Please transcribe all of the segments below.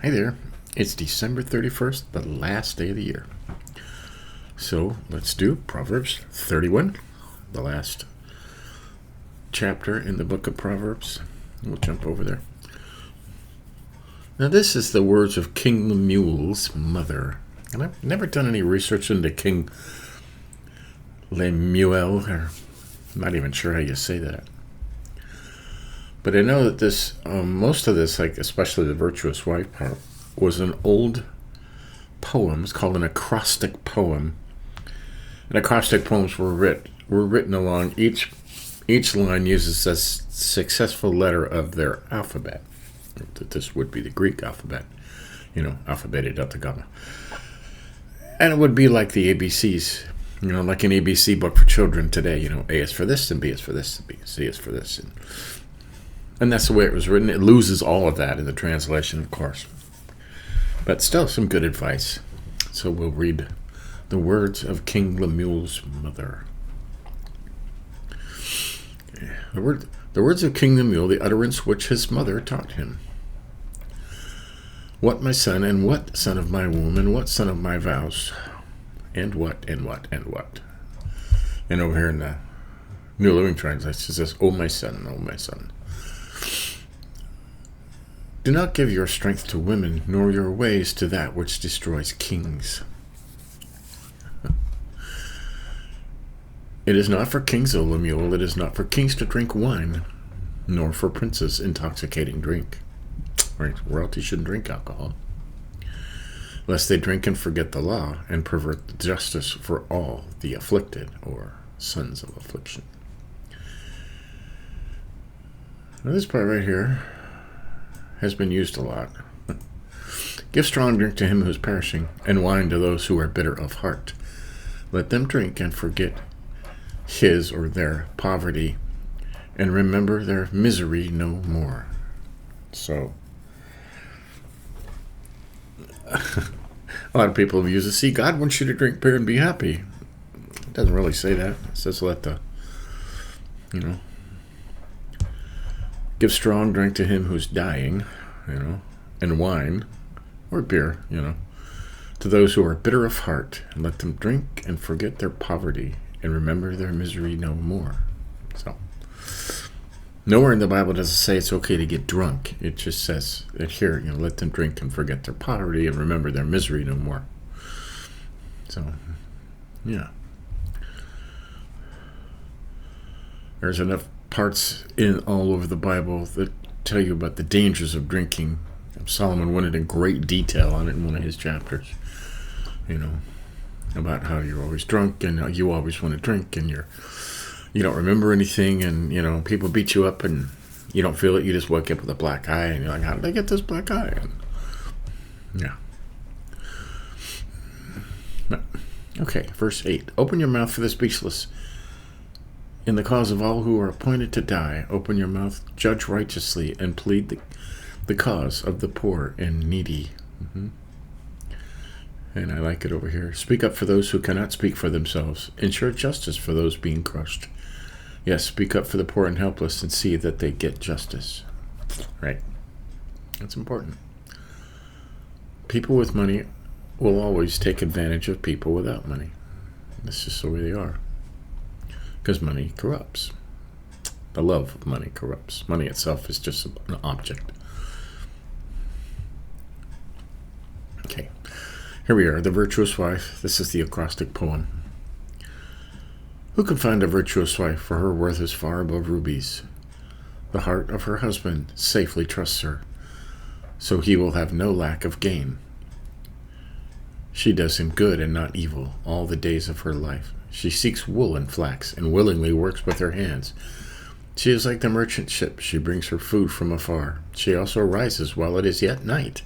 Hi there. It's December 31st, the last day of the year. So let's do Proverbs 31, the last chapter in the book of Proverbs. We'll jump over there. Now, this is the words of King Lemuel's mother. And I've never done any research into King Lemuel, or I'm not even sure how you say that. But I know that this, most of this, like especially the virtuous wife part, was an old poem. It's called an acrostic poem. And acrostic poems were written along each line uses a successful letter of their alphabet. This would be the Greek alphabet, alphabeted delta gamma. And it would be like the ABCs, like an ABC book for children today. A is for this, and B is for this, and B, C is for this, and that's the way it was written. It loses all of that in the translation, of course. But still some good advice. So we'll read the words of King Lemuel's mother. The words of King Lemuel, the utterance which his mother taught him. What, my son, and what, son of my womb, and what, son of my vows, and what, and what, and what. And over here in the New Living Translation, it says, O my son, O my son. Do not give your strength to women, nor your ways to that which destroys kings. It is not for kings, O Lemuel, it is not for kings to drink wine, nor for princes intoxicating drink. Right? Royalty shouldn't drink alcohol, lest they drink and forget the law, and pervert the justice for all the afflicted, or sons of affliction. Now this part right here has been used a lot. Give strong drink to him who is perishing, and wine to those who are bitter of heart. Let them drink and forget his or their poverty, and remember their misery no more. So, a lot of people have used it. See, God wants you to drink beer and be happy. It doesn't really say that. It says let the, give strong drink to him who's dying, and wine, or beer, to those who are bitter of heart, and let them drink and forget their poverty, and remember their misery no more. So, nowhere in the Bible does it say it's okay to get drunk. It just says that here, let them drink and forget their poverty, and remember their misery no more. So, yeah. There's enough parts in all over the Bible that tell you about the dangers of drinking. Solomon went into great detail on it in one of his chapters, about how you're always drunk and how you always want to drink and you don't remember anything, and people beat you up and you don't feel it. You just wake up with a black eye and you're like, how did I get this black eye? And, yeah. Okay, verse 8. Open your mouth for the speechless. In the cause of all who are appointed to die, open your mouth, judge righteously, and plead the cause of the poor and needy. And I like it over here. Speak up for those who cannot speak for themselves. Ensure justice for those being crushed. Yes, speak up for the poor and helpless and see that they get justice. Right. That's important. People with money will always take advantage of people without money. That's just the way they are. Because money corrupts. The love of money corrupts. Money itself is just an object. Okay, here we are, the virtuous wife. This is the acrostic poem. Who can find a virtuous wife, for her worth is far above rubies? The heart of her husband safely trusts her, so he will have no lack of gain. She does him good and not evil all the days of her life. She seeks wool and flax, and willingly works with her hands. She is like the merchant ship. She brings her food from afar. She also rises while it is yet night,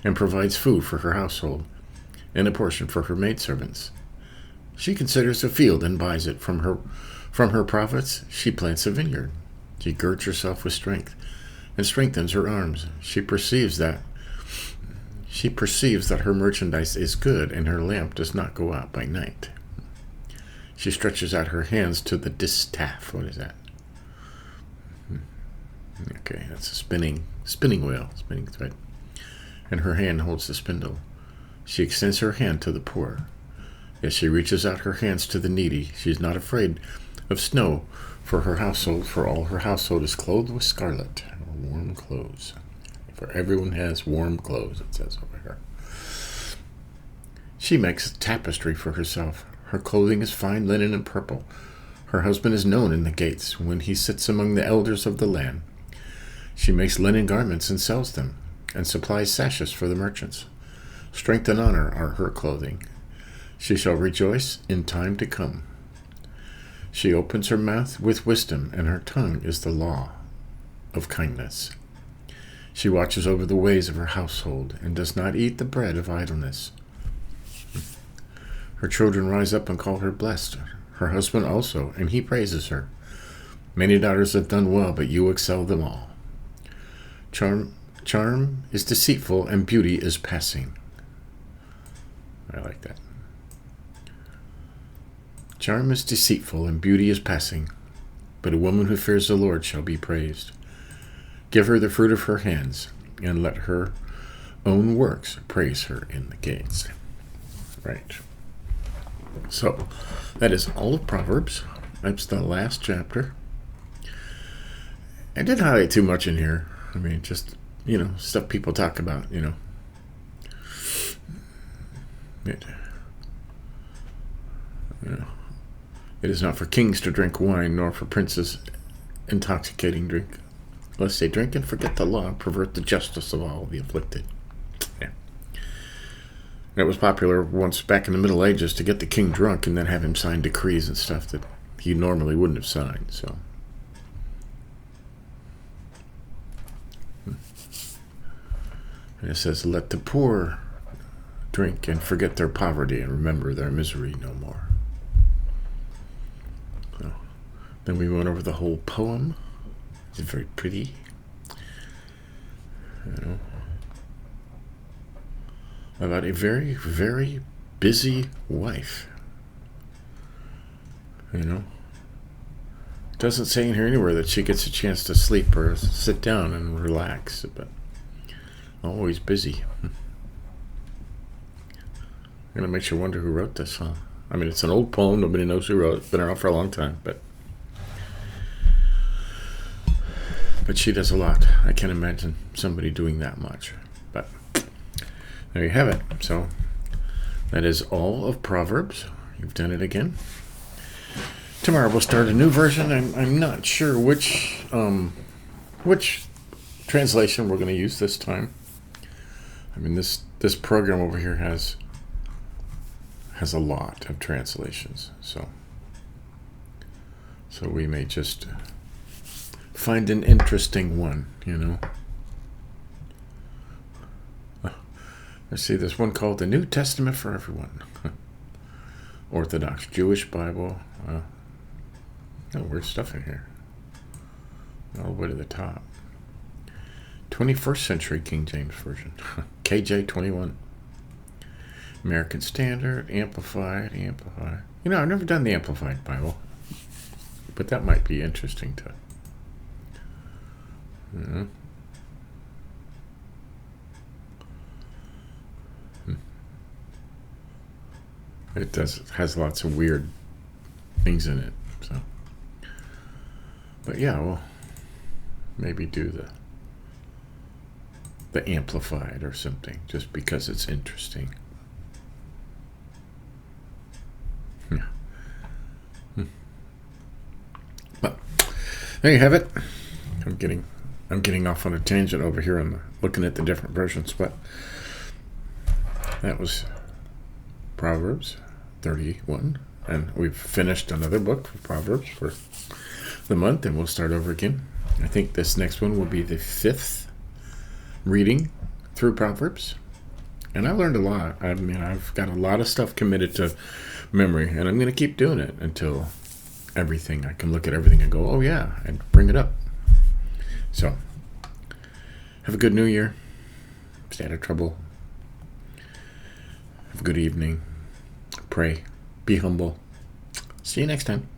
and provides food for her household, and a portion for her maidservants. She considers a field and buys it. From her profits she plants a vineyard. She girds herself with strength, and strengthens her arms. She perceives that her merchandise is good, and her lamp does not go out by night. She stretches out her hands to the distaff. What is that? Okay, that's a spinning wheel, spinning thread. and her hand holds the spindle. She extends her hand to the poor. Yes, she reaches out her hands to the needy. She is not afraid of snow for her household, for all her household is clothed with scarlet, warm clothes. For everyone has warm clothes, it says over here. She makes a tapestry for herself. Her clothing is fine linen and purple. Her husband is known in the gates when he sits among the elders of the land. She makes linen garments and sells them, and supplies sashes for the merchants. Strength and honor are her clothing. She shall rejoice in time to come. She opens her mouth with wisdom, and her tongue is the law of kindness. She watches over the ways of her household, and does not eat the bread of idleness. Her children rise up and call her blessed, her husband also, and he praises her. Many daughters have done well, but you excel them all. Charm is deceitful, and beauty is passing. I like that. Charm is deceitful, and beauty is passing, but a woman who fears the Lord shall be praised. Give her the fruit of her hands, and let her own works praise her in the gates. Right. So, that is all of Proverbs. That's the last chapter. I didn't highlight too much in here. I mean, just, stuff people talk about, It is not for kings to drink wine, nor for princes intoxicating drink, lest they drink and forget the law and pervert the justice of all the afflicted. Yeah. And it was popular once back in the Middle Ages to get the king drunk and then have him sign decrees and stuff that he normally wouldn't have signed. So, and it says, let the poor drink and forget their poverty and remember their misery no more. So, then we went over the whole poem. It's very pretty. About a very, very busy wife. It doesn't say in here anywhere that she gets a chance to sleep or sit down and relax, but always busy. It makes you wonder who wrote this, huh? I mean, it's an old poem. Nobody knows who wrote it. It's been around for a long time, but she does a lot. I can't imagine somebody doing that much. But there you have it. So that is all of Proverbs. You've done it again. Tomorrow we'll start a new version. I'm not sure which translation we're going to use this time. I mean, this program over here has a lot of translations, so we may just find an interesting one, I see this one called the New Testament for Everyone. Orthodox Jewish Bible. Weird stuff in here. All the way to the top. 21st Century King James Version. KJ 21. American Standard, Amplified. I've never done the Amplified Bible, but that might be interesting to. It has lots of weird things in it. So, but yeah, we'll maybe do the Amplified or something, just because it's interesting. But there you have it. I'm getting off on a tangent over here and looking at the different versions, but that was Proverbs 31, and we've finished another book of Proverbs for the month, and we'll start over again. I think this next one will be the 5th reading through Proverbs, and I learned a lot. I mean, I've got a lot of stuff committed to memory, and I'm going to keep doing it until I can look at everything and go, oh yeah, and bring it up. So, have a good New Year. Stay out of trouble. Have a good evening. Pray. Be humble. See you next time.